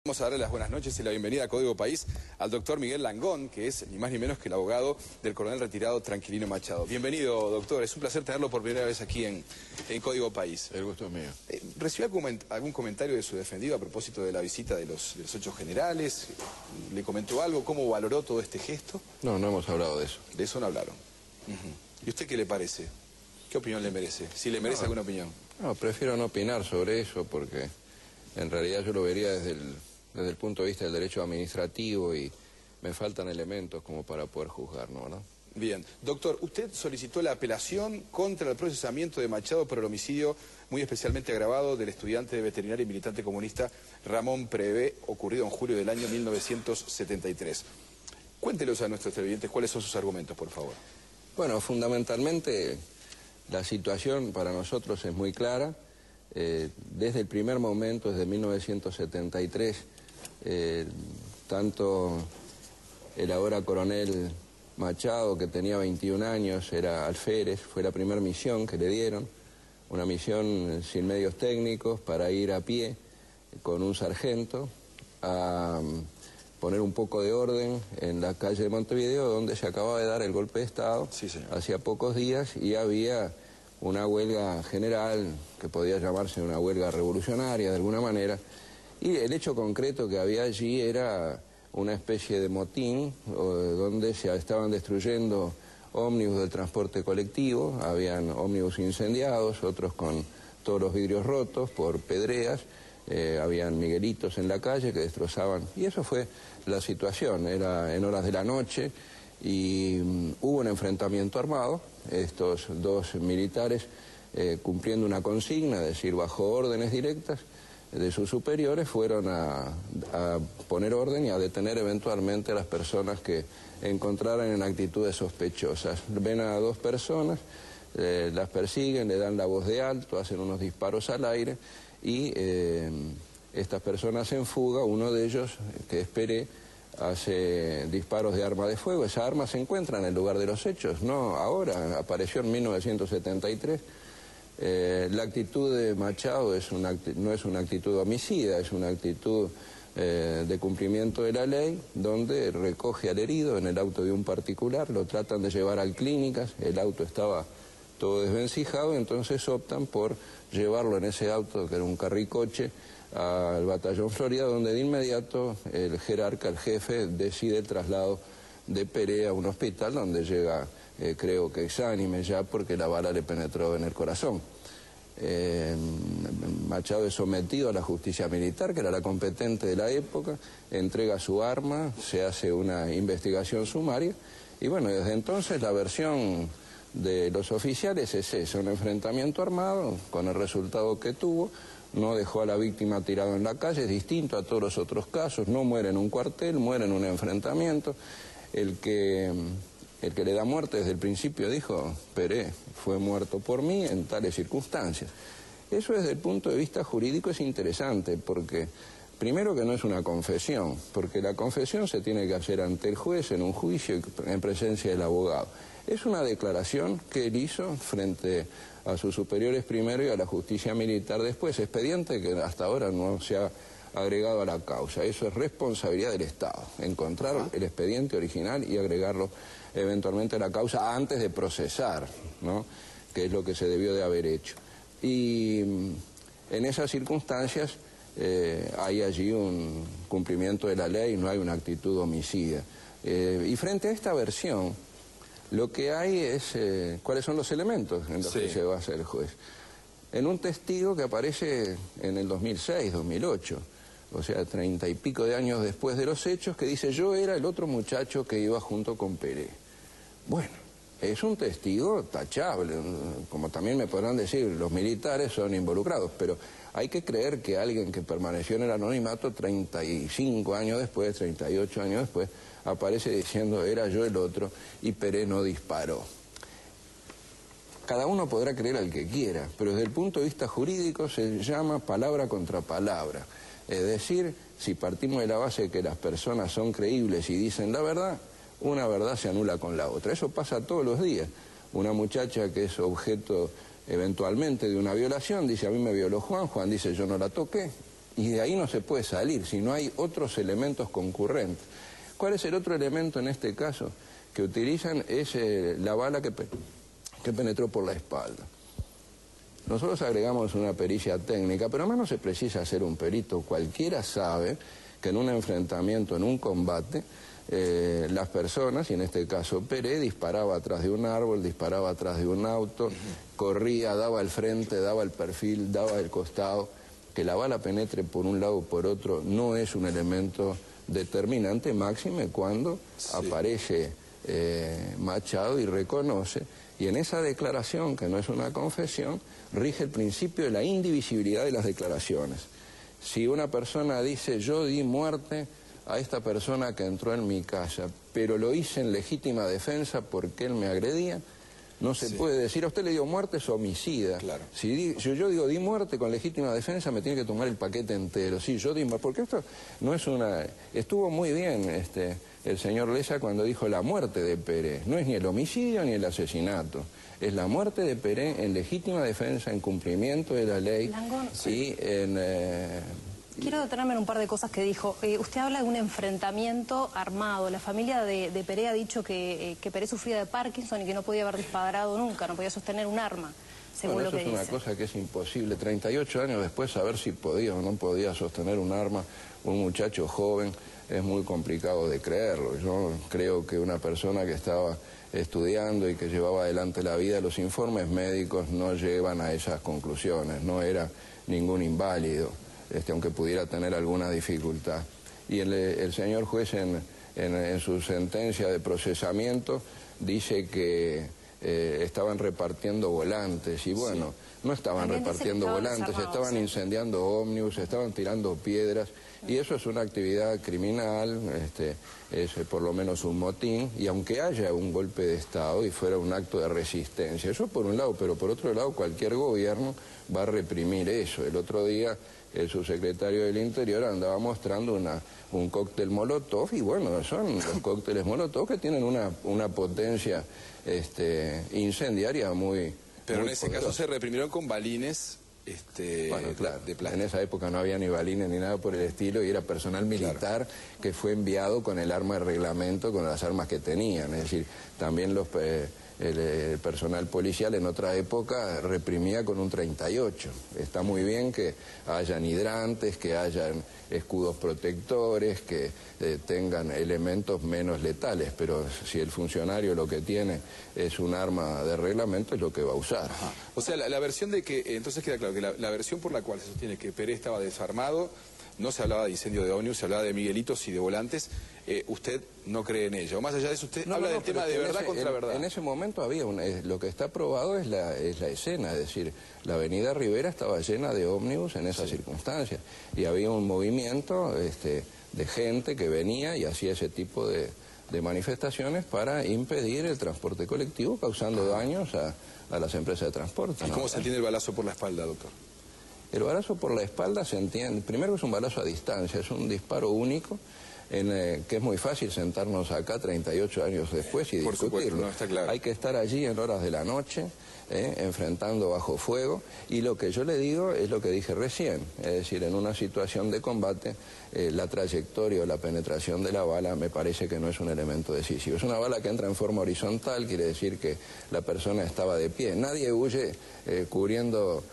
Vamos a darle las buenas noches y la bienvenida a Código País al doctor Miguel Langón, que es ni más ni menos que el abogado del coronel retirado Tranquilino Machado. Bienvenido, doctor. Es un placer tenerlo por primera vez aquí en Código País. El gusto es mío. ¿Recibió algún comentario de su defendido a propósito de la visita de los hechos generales? ¿Le comentó algo? ¿Cómo valoró todo este gesto? No hemos hablado de eso. De eso no hablaron. ¿Y usted qué le parece? ¿Qué opinión le merece? Si le merece alguna opinión. No, prefiero no opinar sobre eso porque en realidad yo lo vería desde el punto de vista del derecho administrativo y me faltan elementos como para poder juzgar, ¿no? Bien. Doctor, usted solicitó la apelación contra el procesamiento de Machado por el homicidio muy especialmente agravado del estudiante de veterinaria y militante comunista Ramón Prevé, ocurrido en julio del año 1973. Cuéntelos a nuestros televidentes cuáles son sus argumentos, por favor. Bueno, fundamentalmente la situación para nosotros es muy clara. Desde el primer momento, desde 1973, tanto el ahora coronel Machado, que tenía 21 años, era alférez, fue la primera misión que le dieron, una misión sin medios técnicos para ir a pie con un sargento a poner un poco de orden en la calle de Montevideo, donde se acababa de dar el golpe de Estado, sí, hacía pocos días, y había una huelga general, que podía llamarse una huelga revolucionaria de alguna manera, y el hecho concreto que había allí era una especie de motín donde se estaban destruyendo ómnibus del transporte colectivo, habían ómnibus incendiados, otros con todos los vidrios rotos por pedreas, habían miguelitos en la calle que destrozaban, y eso fue la situación, era en horas de la noche, y hubo un enfrentamiento armado. Estos dos militares, cumpliendo una consigna, es decir, bajo órdenes directas de sus superiores, fueron a poner orden y a detener eventualmente a las personas que encontraran en actitudes sospechosas. Ven a dos personas, las persiguen, le dan la voz de alto, hacen unos disparos al aire y estas personas en fuga, uno de ellos, que es Peré, hace disparos de arma de fuego. Esa arma se encuentra en el lugar de los hechos, no ahora, apareció en 1973. La actitud de Machado no es una actitud homicida, es una actitud de cumplimiento de la ley, donde recoge al herido en el auto de un particular, lo tratan de llevar a clínicas, el auto estaba todo desvencijado, entonces optan por llevarlo en ese auto, que era un carricoche, al batallón Florida, donde de inmediato el jerarca, el jefe, decide el traslado de Peré a un hospital donde llega, creo que exánime ya, porque la bala le penetró en el corazón. Machado es sometido a la justicia militar, que era la competente de la época, entrega su arma, se hace una investigación sumaria, y bueno, desde entonces la versión de los oficiales es esa, un enfrentamiento armado, con el resultado que tuvo. No dejó a la víctima tirado en la calle, es distinto a todos los otros casos, no muere en un cuartel, muere en un enfrentamiento. El que le da muerte desde el principio dijo: Peré fue muerto por mí en tales circunstancias. Eso desde el punto de vista jurídico es interesante, porque primero que no es una confesión, porque la confesión se tiene que hacer ante el juez en un juicio en presencia del abogado. Es una declaración que él hizo frente a sus superiores primero y a la justicia militar después, expediente que hasta ahora no se ha agregado a la causa. Eso es responsabilidad del Estado, encontrar el expediente original y agregarlo eventualmente a la causa antes de procesar, ¿no?, que es lo que se debió de haber hecho. Y en esas circunstancias hay allí un cumplimiento de la ley, no hay una actitud homicida. Y frente a esta versión, lo que hay es cuáles son los elementos en los que se basa el juez. En un testigo que aparece en el 2006, 2008, o sea, 30 y pico de años después de los hechos, que dice: yo era el otro muchacho que iba junto con Peré. Bueno, es un testigo tachable, como también me podrán decir, los militares son involucrados, pero hay que creer que alguien que permaneció en el anonimato 35 años después, 38 años después, aparece diciendo: era yo el otro y Peré no disparó. Cada uno podrá creer al que quiera, pero desde el punto de vista jurídico se llama palabra contra palabra. Es decir, si partimos de la base de que las personas son creíbles y dicen la verdad, una verdad se anula con la otra. Eso pasa todos los días. Una muchacha que es objeto eventualmente de una violación dice: a mí me violó Juan, Juan dice: yo no la toqué, Y de ahí no se puede salir si no hay otros elementos concurrentes. ¿Cuál es el otro elemento en este caso que utilizan? Es la bala que penetró por la espalda. Nosotros agregamos una pericia técnica, pero además no se precisa ser un perito. Cualquiera sabe que en un enfrentamiento, en un combate, las personas, y en este caso Pérez, disparaba atrás de un árbol, disparaba atrás de un auto, corría, daba el frente, daba el perfil, daba el costado. Que la bala penetre por un lado o por otro no es un elemento determinante, máxime cuando aparece Machado y reconoce, y en esa declaración, que no es una confesión, rige el principio de la indivisibilidad de las declaraciones. Si una persona dice, yo di muerte a esta persona que entró en mi casa, pero lo hice en legítima defensa porque él me agredía, no se puede decir, a usted le dio muerte, es homicida. Claro. Si yo digo di muerte con legítima defensa, me tiene que tomar el paquete entero. Sí, yo di muerte, porque esto no es una... Estuvo muy bien el señor Leza cuando dijo la muerte de Pérez. No es ni el homicidio ni el asesinato. Es la muerte de Pérez en legítima defensa, en cumplimiento de la ley. Langón, y en... Quiero detenerme en un par de cosas que dijo. Usted habla de un enfrentamiento armado. La familia de Pérez ha dicho que Pérez sufría de Parkinson y que no podía haber disparado nunca, no podía sostener un arma, según lo que dice. Eso es una cosa que es imposible. 38 años después, saber si podía o no podía sostener un arma un muchacho joven es muy complicado de creerlo. Yo creo que una persona que estaba estudiando y que llevaba adelante la vida, los informes médicos no llevan a esas conclusiones. No era ningún inválido. Aunque pudiera tener alguna dificultad. Y el señor juez en su sentencia de procesamiento dice que estaban repartiendo volantes, y bueno, no estaban repartiendo volantes, estaban incendiando ómnibus, estaban tirando piedras, y eso es una actividad criminal, es por lo menos un motín, y aunque haya un golpe de Estado y fuera un acto de resistencia, eso por un lado, pero por otro lado cualquier gobierno va a reprimir eso. El otro día el subsecretario del Interior andaba mostrando un cóctel Molotov, y bueno, son los cócteles Molotov que tienen una potencia incendiaria muy... Pero muy en ese poderosa. caso se reprimieron con balines bueno, claro, de plástico. en esa época no había ni balines ni nada por el estilo, y era personal militar que fue enviado con el arma de reglamento, con las armas que tenían. Es decir, también el personal policial en otra época reprimía con un 38. Está muy bien que hayan hidrantes, que hayan escudos protectores, que tengan elementos menos letales, pero si el funcionario lo que tiene es un arma de reglamento, es lo que va a usar. Ajá. O sea, la versión de que, entonces queda claro que la versión por la cual se sostiene que Pérez estaba desarmado, no se hablaba de incendio de ómnibus, se hablaba de miguelitos y de volantes, usted no cree en ello. Más allá de eso, usted habla del tema de verdad contra verdad. En ese momento había lo que está probado es la escena, es decir, la avenida Rivera estaba llena de ómnibus en esas circunstancias, y había un movimiento de gente que venía y hacía ese tipo de manifestaciones para impedir el transporte colectivo, causando daños a las empresas de transporte. ¿Y cómo se entiende el balazo por la espalda, doctor? El balazo por la espalda se entiende, primero es un balazo a distancia, es un disparo único, que es muy fácil sentarnos acá 38 años después y discutirlo. Por supuesto, no, está claro. Hay que estar allí en horas de la noche, enfrentando bajo fuego, y lo que yo le digo es lo que dije recién, es decir, en una situación de combate, la trayectoria o la penetración de la bala me parece que no es un elemento decisivo. Es una bala que entra en forma horizontal, quiere decir que la persona estaba de pie. Nadie huye cubriendo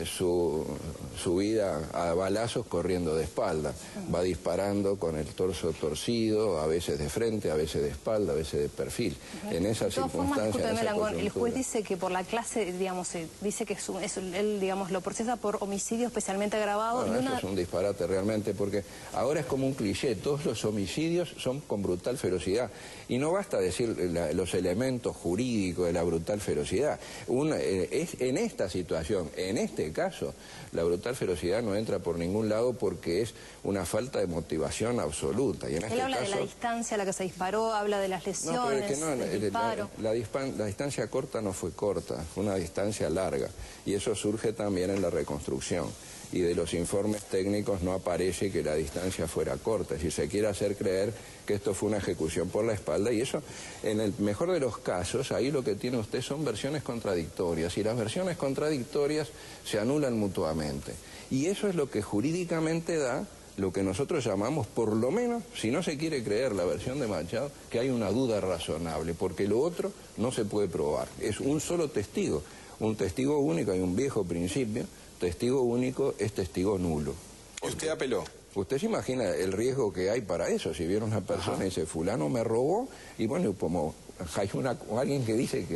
su vida a balazos corriendo de espalda. Va disparando con el torso torcido, a veces de frente, a veces de espalda, a veces de perfil. En esas circunstancias... El juez dice que por la clase, digamos, dice que él, digamos, lo procesa por homicidio especialmente agravado. Bueno, eso es un disparate realmente, porque ahora es como un cliché, todos los homicidios son con brutal ferocidad. Y no basta decir los elementos jurídicos de la brutal ferocidad. En esta situación, en este caso, la brutal ferocidad no entra por ningún lado porque es una falta de motivación absoluta. Y en Él habla de la distancia a la que se disparó, habla de las lesiones, del disparo. La distancia corta no fue corta, fue una distancia larga. Y eso surge también en la reconstrucción. y de los informes técnicos no aparece que la distancia fuera corta. Si se quiere hacer creer que esto fue una ejecución por la espalda, y eso, en el mejor de los casos, ahí lo que tiene usted son versiones contradictorias, y las versiones contradictorias se anulan mutuamente. Y eso es lo que jurídicamente da lo que nosotros llamamos, por lo menos, si no se quiere creer la versión de Machado, que hay una duda razonable, porque lo otro no se puede probar. Es un solo testigo, un testigo único, hay un viejo principio, testigo único es testigo nulo. ¿Y usted apeló? Usted se imagina el riesgo que hay para eso, si viene una persona y dice, fulano me robó, y bueno, como hay alguien que dice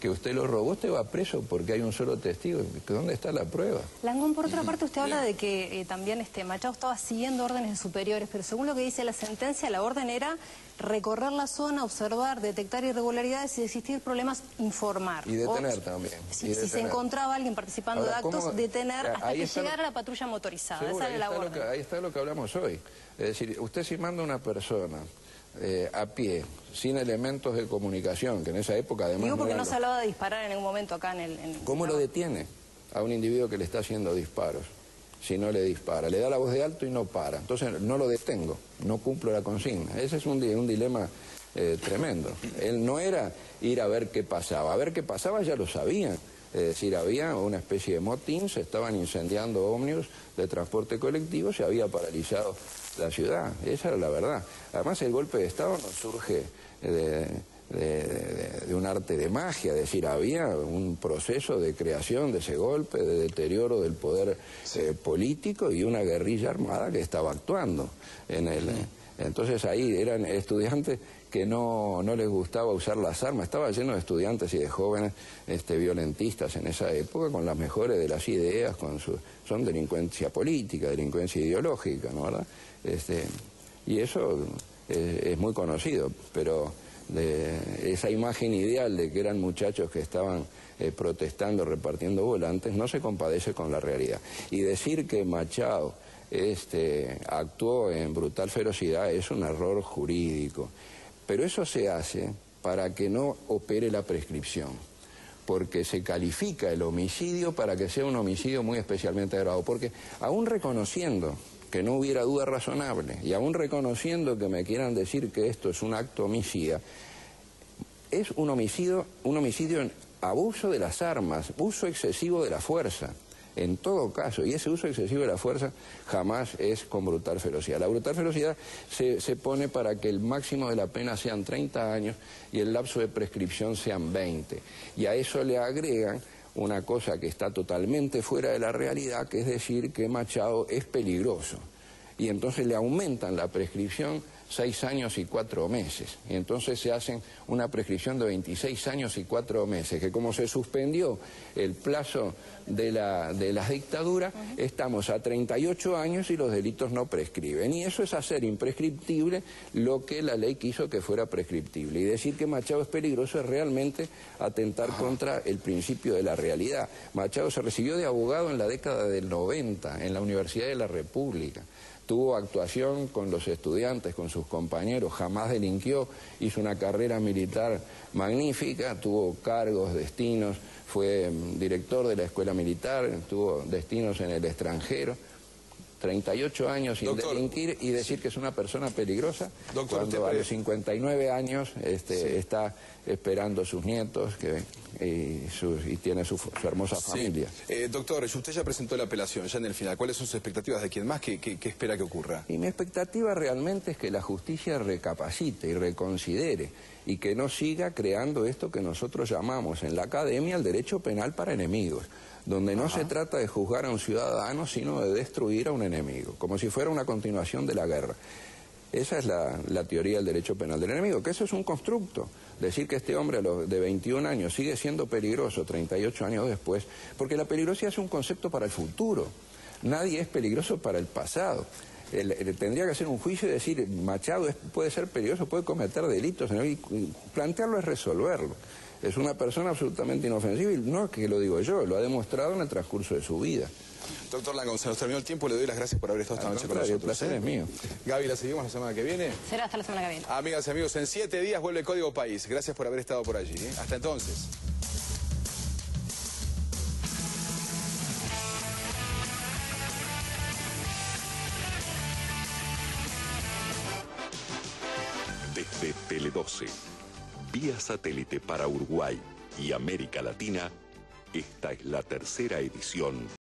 que usted lo robó, usted va preso porque hay un solo testigo. ¿Dónde está la prueba? Langón, por otra parte, usted habla de que también Machado estaba siguiendo órdenes de superiores, pero según lo que dice la sentencia, la orden era recorrer la zona, observar, detectar irregularidades, y si existir problemas, informar. Y detener también. Si se encontraba alguien participando de actos, detener hasta que llegara la patrulla motorizada. Seguro, esa era la orden. Ahí está lo que hablamos hoy. Es decir, usted si manda a una persona a pie, sin elementos de comunicación, que en esa época además... Digo porque no se hablaba de disparar en ningún momento acá en el... ¿Cómo lo detiene a un individuo que le está haciendo disparos? Si no le dispara, le da la voz de alto y no para. Entonces no lo detengo, no cumplo la consigna. Ese es un dilema tremendo. Él no era ir a ver qué pasaba. A ver qué pasaba ya lo sabían. Es decir, había una especie de motín, se estaban incendiando ómnibus de transporte colectivo, se había paralizado la ciudad. Esa era la verdad. Además, el golpe de Estado no surge de un arte de magia, es decir, había un proceso de creación de ese golpe, de deterioro del poder político, y una guerrilla armada que estaba actuando en el... Entonces ahí eran estudiantes que no les gustaba usar las armas, estaba lleno de estudiantes y de jóvenes violentistas en esa época, con las mejores de las ideas, son delincuencia política, delincuencia ideológica, ¿no, verdad? Y eso es muy conocido, pero esa imagen ideal de que eran muchachos que estaban protestando, repartiendo volantes, no se compadece con la realidad. Y decir que Machado actuó en brutal ferocidad es un error jurídico, pero eso se hace para que no opere la prescripción, porque se califica el homicidio para que sea un homicidio muy especialmente agravado, porque aún reconociendo que no hubiera duda razonable, y aún reconociendo que me quieran decir que esto es un acto homicida, es un homicidio en abuso de las armas, uso excesivo de la fuerza, en todo caso, y ese uso excesivo de la fuerza jamás es con brutal ferocidad. La brutal ferocidad se pone para que el máximo de la pena sean 30 años y el lapso de prescripción sean 20, y a eso le agregan una cosa que está totalmente fuera de la realidad, que es decir que Machado es peligroso, y entonces le aumentan la prescripción 6 años y 4 meses, y entonces se hacen una prescripción de 26 años y 4 meses, que como se suspendió el plazo de las dictaduras, estamos a 38 años y los delitos no prescriben, y eso es hacer imprescriptible lo que la ley quiso que fuera prescriptible, y decir que Machado es peligroso es realmente atentar contra el principio de la realidad. Machado se recibió de abogado en la década del 90 en la Universidad de la República. Tuvo actuación con los estudiantes, con sus compañeros, jamás delinquió, hizo una carrera militar magnífica, tuvo cargos, destinos, fue director de la escuela militar, tuvo destinos en el extranjero, 38 años sin delinquir y decir que es una persona peligrosa, cuando a los 59 años está esperando sus nietos y tiene su hermosa familia. Doctor, usted ya presentó la apelación, ya en el final. ¿Cuáles son sus expectativas de quién más? ¿Qué espera que ocurra? Y mi expectativa realmente es que la justicia recapacite y reconsidere y que no siga creando esto que nosotros llamamos en la academia el derecho penal para enemigos, donde no se trata de juzgar a un ciudadano, sino de destruir a un enemigo, como si fuera una continuación de la guerra. Esa es la teoría del derecho penal del enemigo, que eso es un constructo. Decir que este hombre de 21 años sigue siendo peligroso 38 años después, porque la peligrosidad es un concepto para el futuro. Nadie es peligroso para el pasado. Tendría que hacer un juicio y decir, Machado puede ser peligroso, puede cometer delitos, y plantearlo es resolverlo. Es una persona absolutamente inofensiva, y no es que lo digo yo, lo ha demostrado en el transcurso de su vida. Doctor Langón, se nos terminó el tiempo, le doy las gracias por haber estado esta noche con nosotros. El placer es mío. Gaby, ¿la seguimos la semana que viene? Será hasta la semana que viene. Amigas y amigos, en 7 días vuelve Código País. Gracias por haber estado por allí. Hasta entonces. de Tele12. Vía satélite para Uruguay y América Latina, esta es la tercera edición